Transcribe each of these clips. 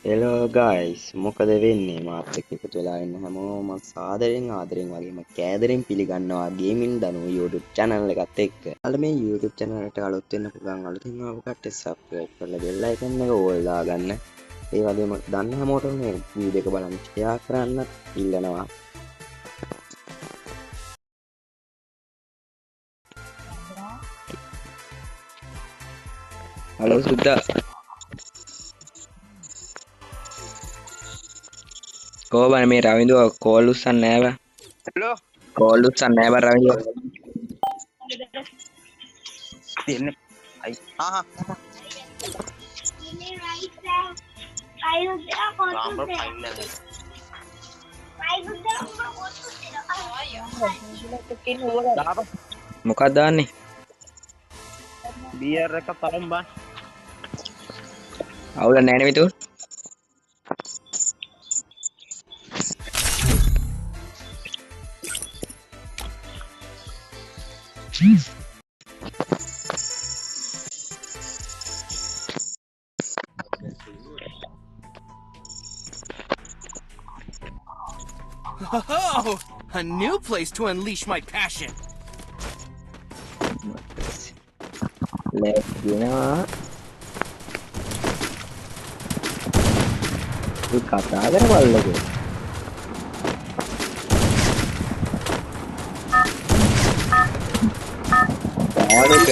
Hello guys, මොකද වෙන්නේ මාත් එක්ක එකතු වෙලා ඉන්න හැමෝම සාදරයෙන් ආදරයෙන් වගේම කෑදරෙන් පිළිගන්නවා ගේමින් දනෝ YouTube channel එකත් එක්ක. ඔයාලා මේ YouTube channel එකට අලුත් වෙන්න පුළුවන් අලුතින් ආපු කට්ටිය subscribe කරලා bell icon එක ඕල් දාගන්න. ඒ වගේම දන්න හැමෝටම මේ වීඩියෝ එක බලන්න share කරන්න ඉල්ලනවා. හලෝ සුද්දා. කොහොමද මේ රවින්දුව කෝල් උස්සන්නේ නැහැ බං? Halo, කෝල් උස්සන්නේ නැහැ බං රවින්දුව. ini. Ah, Rambo final. Apa? මොකක්ද දාන්නේ? Biar mereka paham bang. අවුල නැහැ නේ මිතුන්. Oh, a new place to unleash my passion. ලැබ්ගෙනවා. ඒ කතා කර බලලකෝ. යාළුක.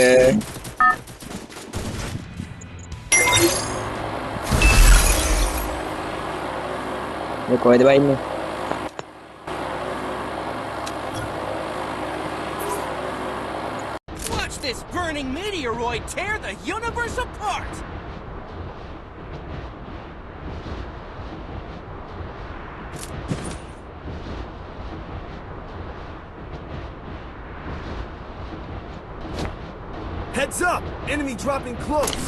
මේ කොහෙද බයින්නේ? Watch this burning meteoroid tear the universe apart. Heads up! Enemy dropping close!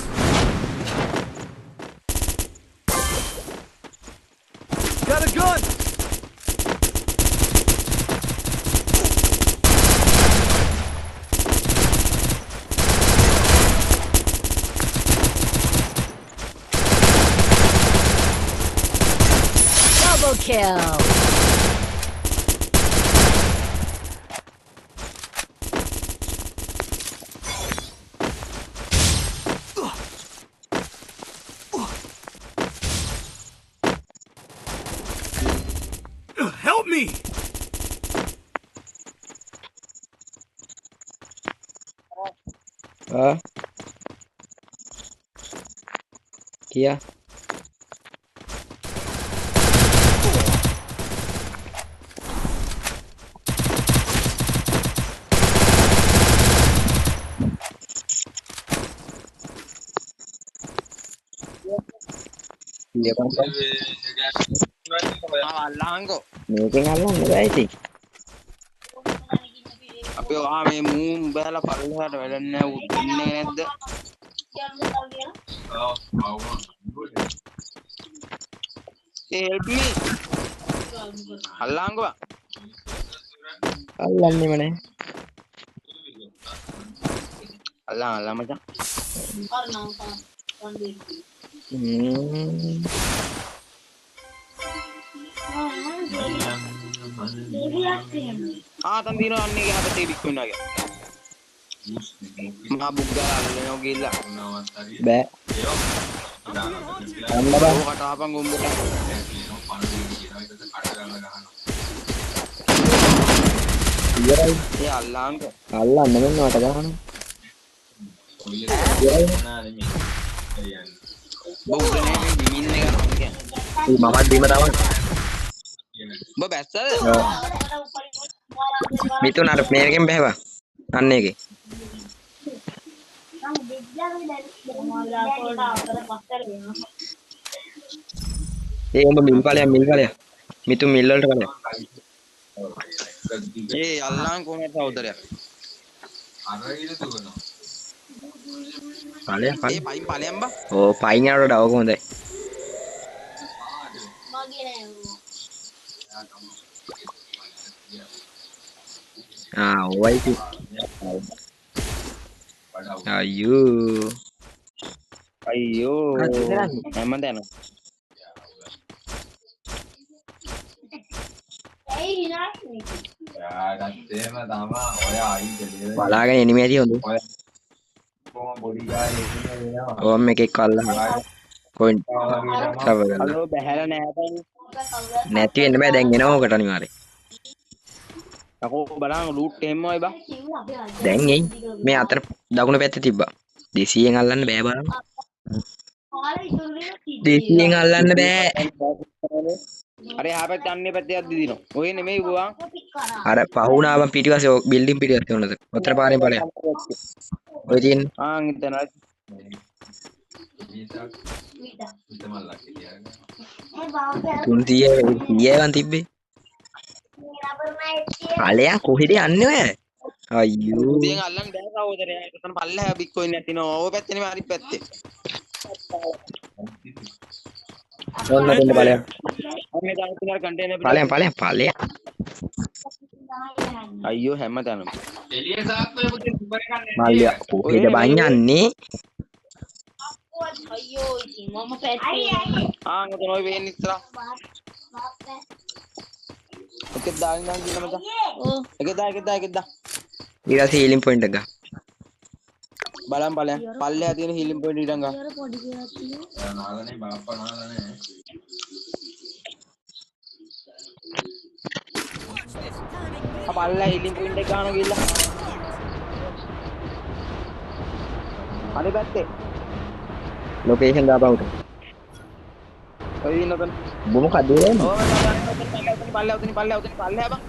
Got a gun! Double kill! Help me! කියා Langgo. මේකෙන් අල්ලන්න බෑ ඉතින්. Apa me moon bela පල්ලෙහාට වැඩක් නැහැ උන්නේ නැද්ද? Help me. Langgo. අල්ලන්නෙම නැහැ. Allah macam. Tandino anne ke hata tebik wenage. Ma buggala alleno gilla. බෑ. අම්ම බං. Oකට ආපන් ගොම්බට. ඉවරයි. ඒ අල්ලාංග. අල්ලන්න මෙන්න වට ගහනවා. බොග්ගනේ මේ බිමින් එක කියන්නේ. මමත් බීම තමයි. ඔබ බැස්සද? මිතුන් අර මේකෙන් බෑවා. අන්න ඒකේ. ඒ උඹ මිල් ඵලයක් මිතුන් මිල් වලට බලන්න. ඒ අල්ලාං කොහොමද සහෝදරයා? ඵලයක් ඒ පයින් ඵලයන් බා. ඕ පයින් යනකොට ඩවක හොඳයි. ඔවයි ඉතින්. අයියෝ අයියෝ මොකක්ද කරන්නේ? හැමදාම බලාගෙන එනිමේ ඇති හොඳ. ඕම් එකෙක් කල්ලා පොයින්ට් කවර් කරලා. අලෝ බැහැලා නෑ බං. නැති වෙන්න බෑ දැන් එනවා ඔකට අනිවාර්යෙන්. අකෝ බලන්න ලූට් එහෙමයි බං. දැන් එයි. මේ අතර දකුණු පැත්තේ තිබ්බා. 200ෙන් අල්ලන්න බෑ බලන්න. 200ෙන් අල්ලන්න බෑ. අර එහා පැත්තේ අන්නේ පැත්තේ යද්දි දිනනවා. ඔය නෙමෙයි බං. අර පහුණාම පිටිපස්සේ බිල්ඩින් පිටිපස්සේ උනද. ඔතර පාරෙන් ඵලයක්. ඔය තියෙන්නේ. ආන් එතන 300 100වන් තිබ්බේ. ඵලයක් කොහෙද යන්නේ ඔය? අයියෝ. ඉතින් අල්ලන්න බෑ සහෝදරයා. එතන පල්ලෙහා බිට්කොයින් නැතිනවා. ඔය පැත්තේ නෙමෙයි අනිත් පැත්තේ. ඔන්න දෙන්න ඵලයක්. අනේ දාන තුනර කන්ටේනර් ඵලයක්. අයියෝ හැමතැනම. මල්ලිය කොහෙද බං යන්නේ? අයියෝ ඉතින් මම පැත්තේ ආන් එතන ඔය වෙන්නේ ඉස්සරහ. එකෙක් දාගෙන යන්න දින මචං. ඔව් එකෙක් දා. ඊට පස්සේ හීලින් පොයින්ට් එක ගන්න. බලන් පල්ලෙහා තියෙන හීලින් පොයින්ට් ඊටන් ගන්න. ඊයර පොඩි ගියක් තියෙනවා පල්ලෙහා හීලින් පොයින්ට් එක ගන්න ගිහලා. අනේ පැත්තේ. ලොකේෂන් දාපවුට. ඔය ඉන්නකන්. මොකක්ද වෙන්නේ? ඔය පල්ලෙහා බං.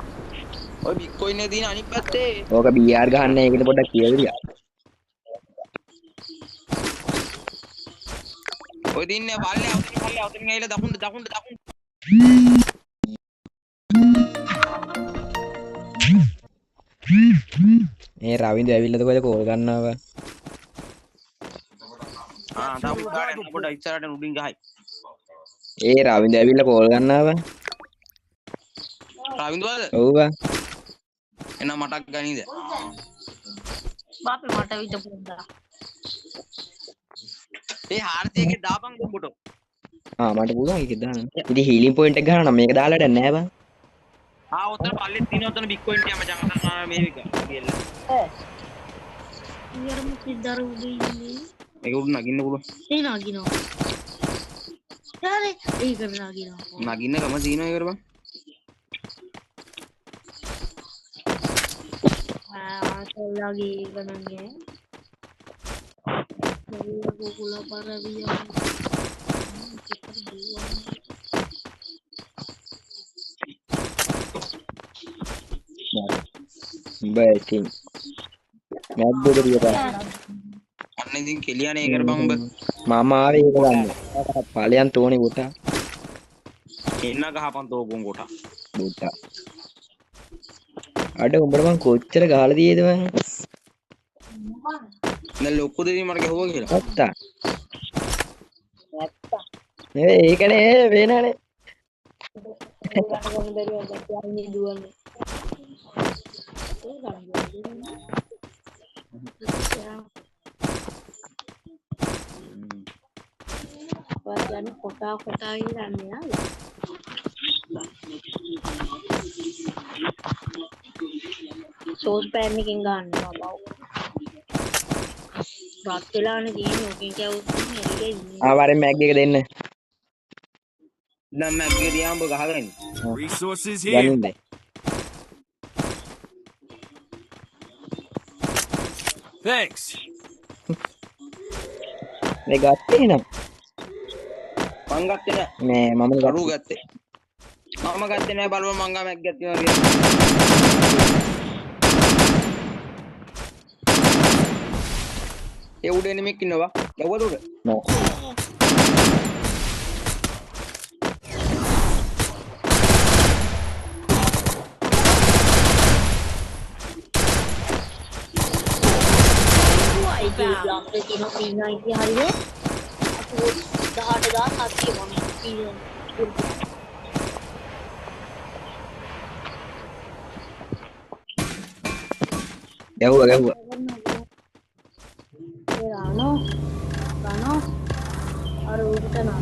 ඔය බිට්කොයින් එකේ තියෙන අනිත් පැත්තේ. ඕක BR ගහන්න ඒකට පොඩ්ඩක් කියවිලා. ඔය දින්නේ පල්ලෙහා උතරින් ඇවිල්ලා දකුණට. මේ රවින්ද ඇවිල්ලාද කොහෙද කෝල් ගන්නව? තාම උඩට පොඩ්ඩක් ඉස්සරහට උඩින් ගහයි. ඒ රවින්ද ඇවිල්ලා කෝල් ගන්නව? රවින්දවද? ඔව් බං. එන්න මටක් ගනීද? බාපේ මට විතර පොඩ්ඩක් ඒ හාර්තියගේ දාපන් කොම්බුටෝ. මට පුළුවන් ඒක දාන්න. ඉතින් හීලින් පොයින්ට් එක ගන්න නම් මේක දාලා වැඩක් නැහැ බං. ඔතන පල්ලෙත් තියෙනවා ඔතන බිට්කොයින් ටික මචං අතන මේක කියලා. ඊයර මුකිද්දර උඩ ඉන්නේ ඒක උඩ නගින්න පුළුවන්. ඒ නගිනවා යාරේ ඒක නගිනවා නගින්න ගම තියෙනවා ඒකට බං. ආතල්ලාගේ ගණන්නේ ගෝකුලා පරවියා බයිටින් මැද්දට දියපා. අන්න ඉතින් කෙලියනේ ඒකට බං උඹ. මම ආවේ ඒක ගන්න. ඵලයන් තෝනේ කොට. එන්න ගහපන් තෝපුන් කොට. කොට. අඩ උඹට මං කොච්චර ගහලා දීයද මං? දැන් ලොකු දෙවි මට ගැහුවා කියලා. නැත්තා. නේ ඒකනේ වෙනනේ. ගන්න බැරිව දැක්කන්නේ දුවන්නේ වායන කොටා ඉරන්නේ ආ සෝස් පෑන් එකෙන් ගන්නවා බව් රත් වෙලානේ තියෙන්නේ ඔකෙන් කියවුත් නෙල්ලේ ඉන්නේ ආවරෙන් මැග් එක දෙන්න. දැන් මැග්ගේ දිහා උඹ ගහගෙන. Resources here. ගනින්ද? Thanks. මේ ගත්තේ නේද? මං ගත්තේ නෑ නෑ. මම කරු ගත්තේ. මම ගත්තේ නෑ බලව මං ගා මැග්ගක් තියෙනවා කියලා. ඒ උඩ එනිමෙක් ඉන්නවා. ගැව්වද උඩ? නෑ. අපේ තියෙන පීනා ඉති හරියේ අපෝ 18000 මම පීන ගැහුවා ඒ රානෝ අර උඩට නා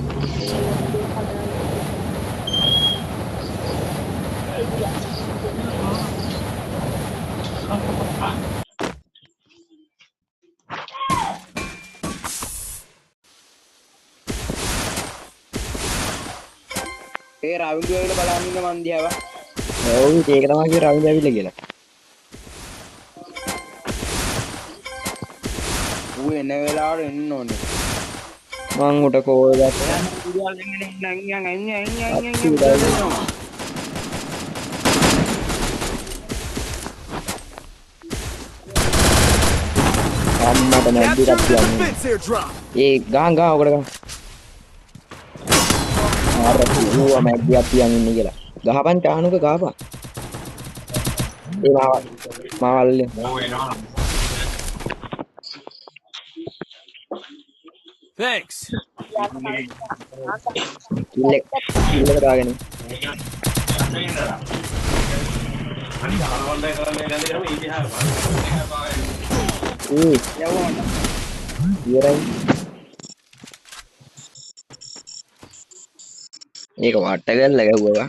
ඒ රවින්දු ඇවිල්ලා බලන් ඉන්න මන් දිහාව. ඔව් ඒක තමයි කිය රවින්ද ඇවිල්ලා කියලා. ඌ එන වෙලාවට එන්න ඕනේ. මං උට කෝල් එකක් යන්න විදුවල් දෙන්නේ නං අම්මට නැද්දි Capture the කප්පියන්නේ. defense airdrop. ඒ ගහන් ඔකට ගහන්. ආර ඌව මැද්දි අප්පියන් ඉන්නේ කියලා. ගහපන් චානුක ගහපන්. ඒ මාවල්ලේ. Thanks. කිල්ල දාගෙන. ඉවරයි. ඒක වට කරලා ගැහුවා.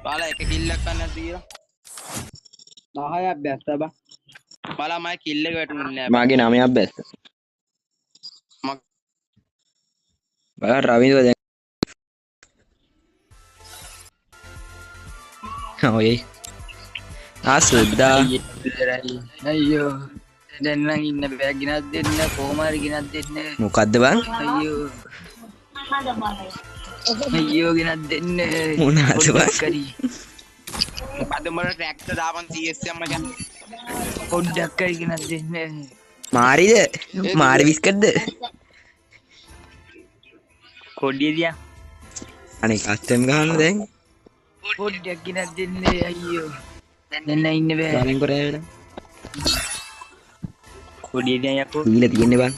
බාලා එක කිල්ලක් ගන්න తీරා 10ක් බැස්ස බා බාලා මයි කිල්ල එක වැටුනේ නෑ මාගේ 9ක් බැස්ස. බලන්න රවින්ද්‍ර දැන්. ඔය. ආසුද්දා. අයියෝ දැන් නම් ඉන්න බෑ ගිනක් දෙන්න කොහොම හරි ගිනක් දෙන්න මොකද්ද බං? අයියෝ අයියෝ ගිනක් දෙන්න මොනවාද බං? කරි මොකද මර ට්‍රැක්ටර් දාපන් TSM මචං පොඩ්ඩක් කරි ගිනක් දෙන්න මාරිද? මාරි බිස්කට්ද? කොඩිය දියා අනේ කස්ටම් ගහන්න දැන්. පොඩ්ඩක් ගිනක් දෙන්න අයියෝ දැන් ඉන්න බෑ ගාමින් කරේ වෙලා. කොඩිය දියා යකෝ දීලා තියන්නේ බං.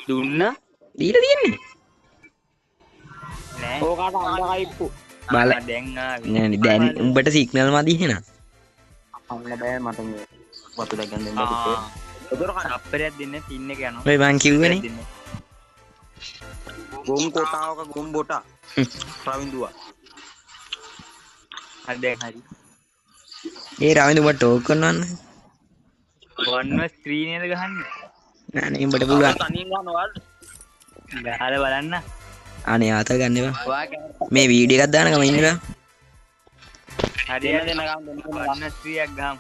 දුන්නා දීලා තියන්නේ. නෑ ඕකට අඬකයිප්පු බල දැන් ආවේ නෑනේ දැන් උඹට සිග්නල් මදි එහෙනම්. අන්න බෑ මට මේ වතු දැන් දෙන්න දෙන්නේ උදේට කන අප්පරයක් දෙන්න තින්න එක යනවා ඔය මං කිව්වනේ. ගොම් කොටාවක ගොම් බොටා රවින්දුවා හරි දැන් හරි ඒ රවින්ද්‍ර උඹ ටෝක් කරනවන්න. වන්න ස්ක්‍රීන් එක ගහන්නේ නෑනේ උඹට පුළුවන්. තනියෙන් ගන්නවා ගහලා බලන්න අනේ ආත ගන්න එපා. ඔයා මේ වීඩියෝ එකක් දාන ගම ඉන්නවා. හරි දෙන්න ගන්න වන්න ස්ක්‍රීන් එකක් ගහමු